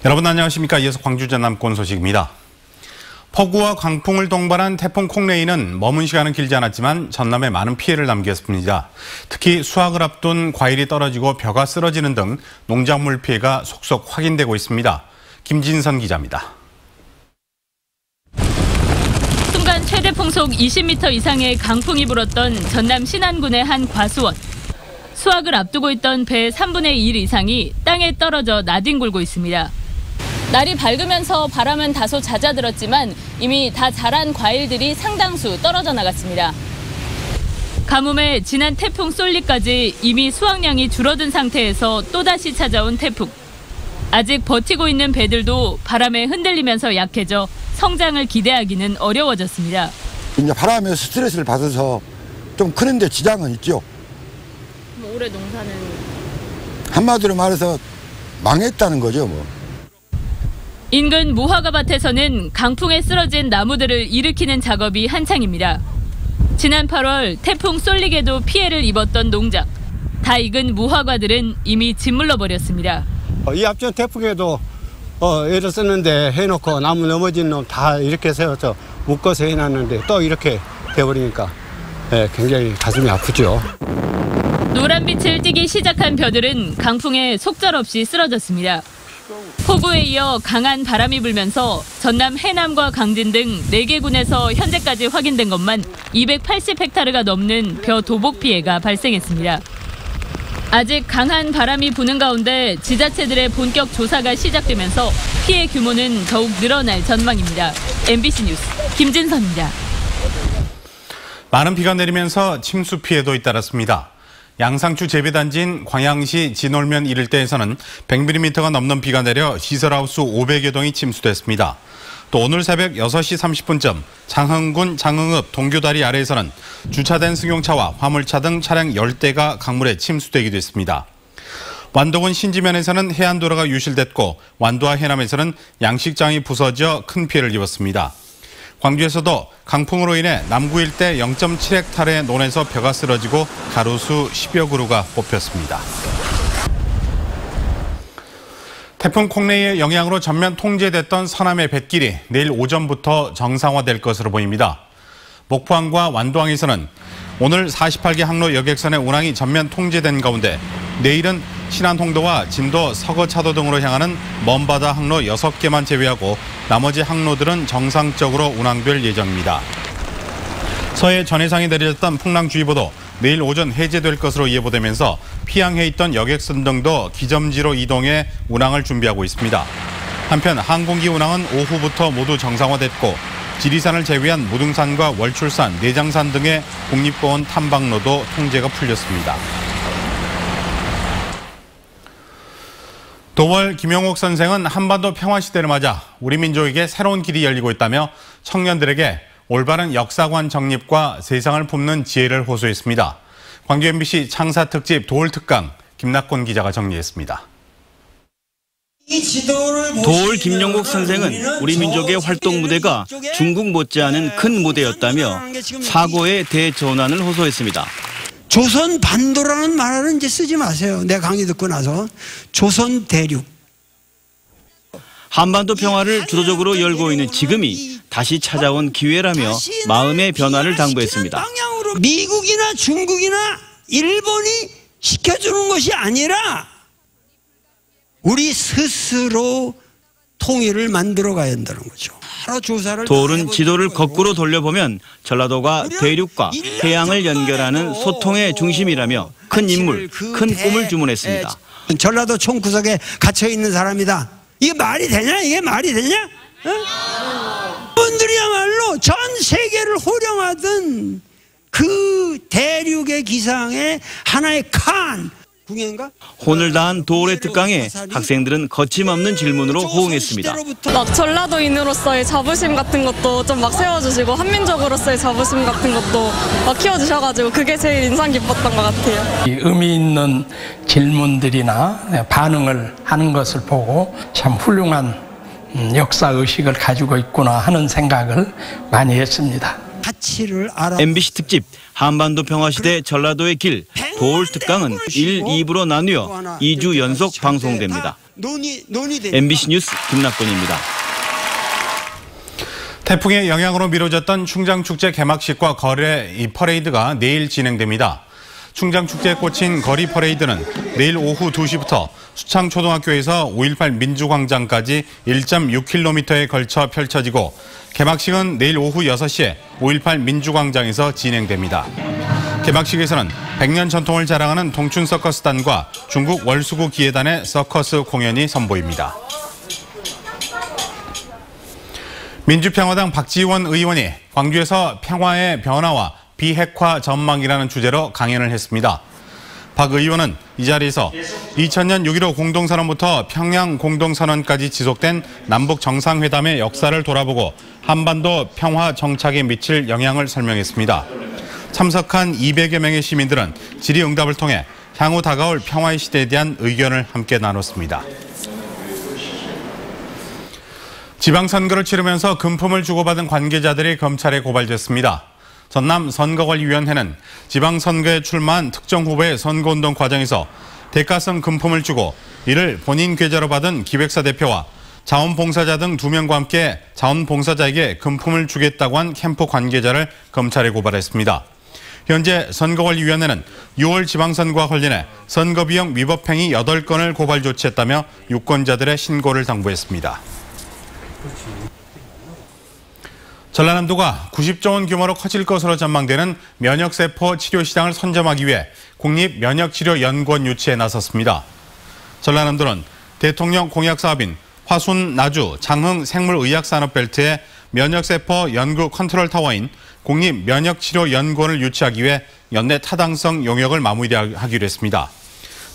여러분 안녕하십니까. 이어서 광주 전남권 소식입니다. 폭우와 강풍을 동반한 태풍 콩레이는 머문 시간은 길지 않았지만 전남에 많은 피해를 남겼습니다. 특히 수확을 앞둔 과일이 떨어지고 벼가 쓰러지는 등 농작물 피해가 속속 확인되고 있습니다. 김진선 기자입니다. 순간 최대 풍속 20m 이상의 강풍이 불었던 전남 신안군의 한 과수원. 수확을 앞두고 있던 배의 3분의 1 이상이 땅에 떨어져 나뒹굴고 있습니다. 날이 밝으면서 바람은 다소 잦아들었지만 이미 다 자란 과일들이 상당수 떨어져 나갔습니다. 가뭄에 지난 태풍 쏠리까지 이미 수확량이 줄어든 상태에서 또다시 찾아온 태풍. 아직 버티고 있는 배들도 바람에 흔들리면서 약해져 성장을 기대하기는 어려워졌습니다. 이제 바람에 스트레스를 받아서 좀 크는데 지장은 있죠. 올해 농사는? 한마디로 말해서 망했다는 거죠, 뭐. 인근 무화과밭에서는 강풍에 쓰러진 나무들을 일으키는 작업이 한창입니다. 지난 8월 태풍 쏠릭에도 피해를 입었던 농장. 다 익은 무화과들은 이미 짓물러 버렸습니다. 이 앞전 태풍에도 애를 쓰는데 해놓고 나무 넘어진 놈 다 이렇게 세워서 묶어서 해놨는데 또 이렇게 돼버리니까 굉장히 가슴이 아프죠. 노란빛을 띠기 시작한 벼들은 강풍에 속절없이 쓰러졌습니다. 폭우에 이어 강한 바람이 불면서 전남 해남과 강진 등 4개 군에서 현재까지 확인된 것만 280헥타르가 넘는 벼 도복 피해가 발생했습니다. 아직 강한 바람이 부는 가운데 지자체들의 본격 조사가 시작되면서 피해 규모는 더욱 늘어날 전망입니다. MBC 뉴스 김진선입니다. 많은 비가 내리면서 침수 피해도 잇따랐습니다. 양상추 재배단지인 광양시 진올면 일대에서는 100mm가 넘는 비가 내려 시설하우스 500여 동이 침수됐습니다. 또 오늘 새벽 6시 30분쯤 장흥군 장흥읍 동교다리 아래에서는 주차된 승용차와 화물차 등 차량 10대가 강물에 침수되기도 했습니다. 완도군 신지면에서는 해안도로가 유실됐고 완도와 해남에서는 양식장이 부서져 큰 피해를 입었습니다. 광주에서도 강풍으로 인해 남구 일대 0.7헥타르의 논에서 벼가 쓰러지고 가로수 10여 그루가 뽑혔습니다. 태풍 콩레이의 영향으로 전면 통제됐던 서남의 뱃길이 내일 오전부터 정상화될 것으로 보입니다. 목포항과 완도항에서는 오늘 48개 항로 여객선의 운항이 전면 통제된 가운데 내일은 신안 홍도와 진도 서거차도 등으로 향하는 먼바다 항로 6개만 제외하고 나머지 항로들은 정상적으로 운항될 예정입니다. 서해 전해상에 내려졌던 풍랑주의보도 내일 오전 해제될 것으로 예보되면서 피항해 있던 여객선 등도 기점지로 이동해 운항을 준비하고 있습니다. 한편 항공기 운항은 오후부터 모두 정상화됐고 지리산을 제외한 무등산과 월출산, 내장산 등의 국립공원 탐방로도 통제가 풀렸습니다. 도월 김용옥 선생은 한반도 평화시대를 맞아 우리 민족에게 새로운 길이 열리고 있다며 청년들에게 올바른 역사관 정립과 세상을 품는 지혜를 호소했습니다. 광주 MBC 창사특집 도올특강 김낙곤 기자가 정리했습니다. 도올 김용옥 선생은 우리 민족의 활동 무대가 중국 못지않은 큰 무대였다며 사고의 대전환을 호소했습니다. 조선 반도라는 말은 이제 쓰지 마세요. 내가 강의 듣고 나서 조선 대륙. 한반도 평화를 주도적으로 열고 있는 지금이 다시 찾아온 기회라며 마음의 변화를 당부했습니다. 미국이나 중국이나 일본이 시켜주는 것이 아니라 우리 스스로 통일을 만들어 가야 한다는 거죠. 도올은 지도를 거꾸로 돌려보면 전라도가 대륙과 해양을 연결하는 소통의 중심이라며 큰 인물, 큰 꿈을 주문했습니다. 전라도 총구석에 갇혀 있는 사람이다. 이게 말이 되냐? 이게 말이 되냐? 분들이야말로 전 세계를 호령하던 그 대륙의 기상의 하나의 칸. 혼을 다한 도올의 특강에 학생들은 거침없는 질문으로 호응했습니다. 막 전라도인으로서의 자부심 같은 것도 좀 막 세워주시고 한민족으로서의 자부심 같은 것도 막 키워주셔가지고 그게 제일 인상 깊었던 것 같아요. 의미 있는 질문들이나 반응을 하는 것을 보고 참 훌륭한 역사의식을 가지고 있구나 하는 생각을 많이 했습니다. 가치를 알아. MBC 특집 한반도 평화시대 전라도의 길 도올 특강은 1, 2부로 나뉘어 2주 연속 방송됩니다. 논의되. MBC 뉴스 김낙곤입니다. 태풍의 영향으로 미뤄졌던 충장축제 개막식과 거리 퍼레이드가 내일 진행됩니다. 충장축제에 꽂힌 거리 퍼레이드는 내일 오후 2시부터 수창초등학교에서 5.18 민주광장까지 1.6km에 걸쳐 펼쳐지고 개막식은 내일 오후 6시에 5.18 민주광장에서 진행됩니다. 개막식에서는 100년 전통을 자랑하는 동춘서커스단과 중국 월수구 기예단의 서커스 공연이 선보입니다. 민주평화당 박지원 의원이 광주에서 평화의 변화와 비핵화 전망이라는 주제로 강연을 했습니다. 박 의원은 이 자리에서 2000년 6.15 공동선언부터 평양 공동선언까지 지속된 남북 정상회담의 역사를 돌아보고 한반도 평화 정착에 미칠 영향을 설명했습니다. 참석한 200여 명의 시민들은 질의응답을 통해 향후 다가올 평화의 시대에 대한 의견을 함께 나눴습니다. 지방선거를 치르면서 금품을 주고받은 관계자들이 검찰에 고발됐습니다. 전남 선거관리위원회는 지방선거에 출마한 특정 후보의 선거운동 과정에서 대가성 금품을 주고 이를 본인 계좌로 받은 기획사 대표와 자원봉사자 등 2명과 함께 자원봉사자에게 금품을 주겠다고 한 캠프 관계자를 검찰에 고발했습니다. 현재 선거관리위원회는 6월 지방선거와 관련해 선거비용 위법 행위 8건을 고발 조치했다며 유권자들의 신고를 당부했습니다. 전라남도가 90조 원 규모로 커질 것으로 전망되는 면역세포 치료 시장을 선점하기 위해 국립면역치료연구원 유치에 나섰습니다. 전라남도는 대통령 공약 사업인 화순, 나주, 장흥 생물의학산업벨트에 면역세포 연구 컨트롤 타워인 국립면역치료연구원을 유치하기 위해 연내 타당성 용역을 마무리하기로 했습니다.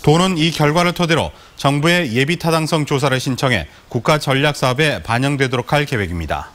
도는 이 결과를 토대로 정부의 예비 타당성 조사를 신청해 국가 전략 사업에 반영되도록 할 계획입니다.